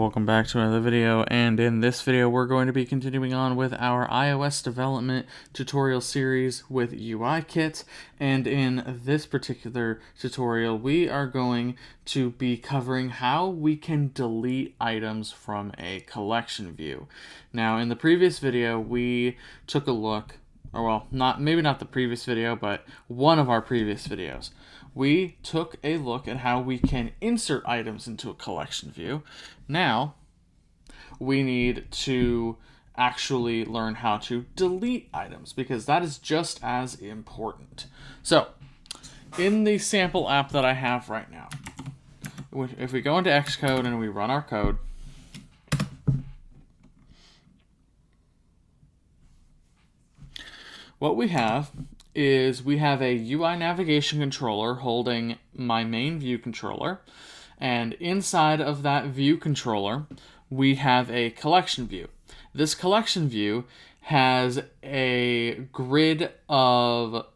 Welcome back to another video, and in this video we're going to be continuing on with our iOS development tutorial series with UIKit, and in this particular tutorial we are going to be covering how we can delete items from a collection view. Now in the previous video we took a look, or well, maybe not the previous video, but one of our previous videos. We took a look at how we can insert items into a collection view. Now, we need to actually learn how to delete items, because that is just as important. So, in the sample app that I have right now, if we go into Xcode and we run our code, what we have is we have a UI navigation controller holding my main view controller, and inside of that view controller we have a collection view. This collection view has a grid of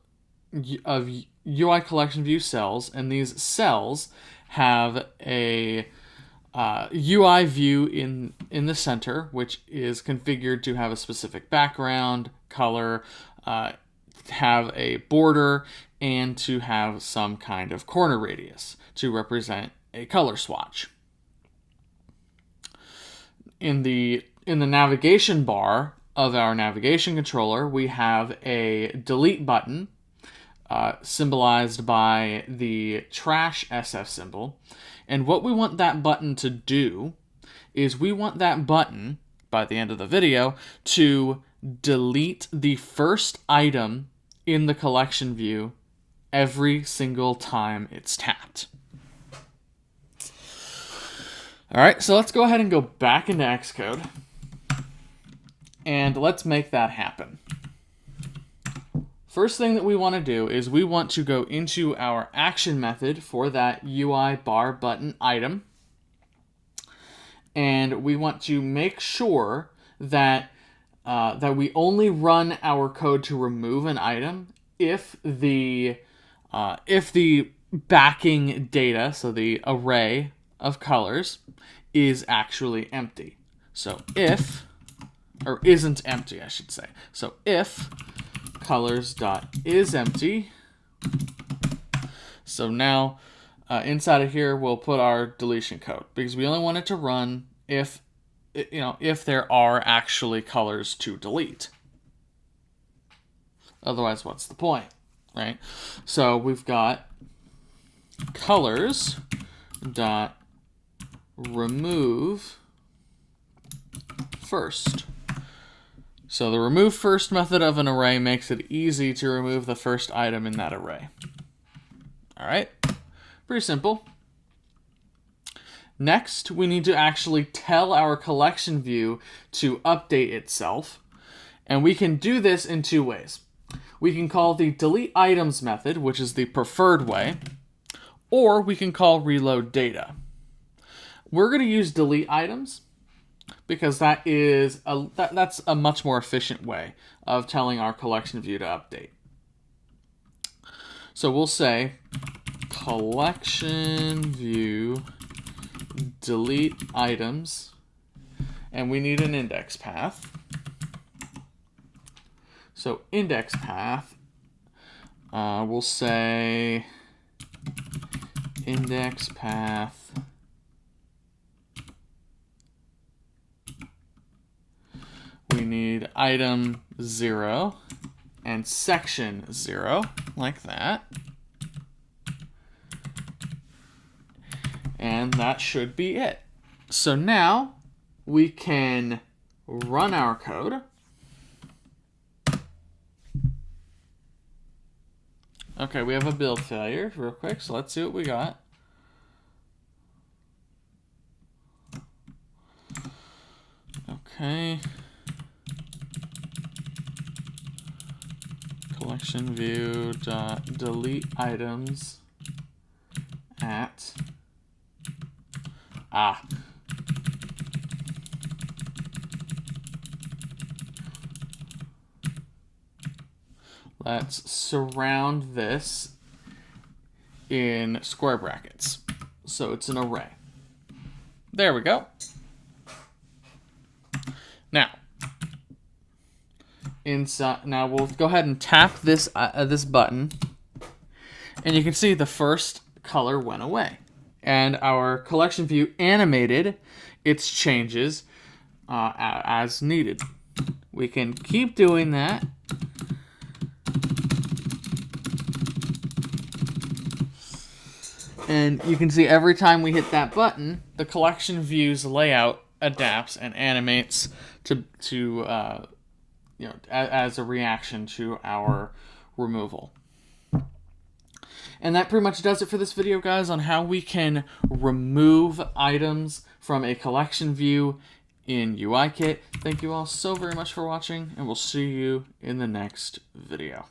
UICollectionView cells, and these cells have a UI view in the center, which is configured to have a specific background, color, have a border, and to have some kind of corner radius to represent a color swatch. In the navigation bar of our navigation controller, we have a delete button symbolized by the trash SF symbol. And what we want that button to do is we want that button, by the end of the video, to delete the first item in the collection view every single time it's tapped. Alright, so let's go ahead and go back into Xcode, and let's make that happen. First thing that we want to do is we want to go into our action method for that UI bar button item, and we want to make sure that we only run our code to remove an item if the backing data, so the array of colors, is actually empty. So if, or isn't empty, I should say. So if colors.isEmpty, so now inside of here we'll put our deletion code, because we only want it to run if there are actually colors to delete. Otherwise, what's the point, right? So we've got colors dot remove first. So the remove first method of an array makes it easy to remove the first item in that array. All right, pretty simple. Next, we need to actually tell our collection view to update itself, and we can do this in two ways. We can call the delete items method, which is the preferred way, or we can call reload data. We're going to use delete items because that's a much more efficient way of telling our collection view to update. So we'll say collection view delete items, and we need an index path. So index path, we'll say index path we need item 0 and section 0, like that. And that should be it. So now we can run our code. Okay, we have a build failure real quick, so let's see what we got. Okay. Collection view dot delete items at let's surround this in square brackets, so it's an array. There we go. Now, now we'll go ahead and tap this this button, and you can see the first color went away, and our collection view animated its changes as needed. We can keep doing that. And you can see every time we hit that button, the collection view's layout adapts and animates to you know, as a reaction to our removal. And that pretty much does it for this video, guys, on how we can remove items from a collection view in UIKit. Thank you all so very much for watching, and we'll see you in the next video.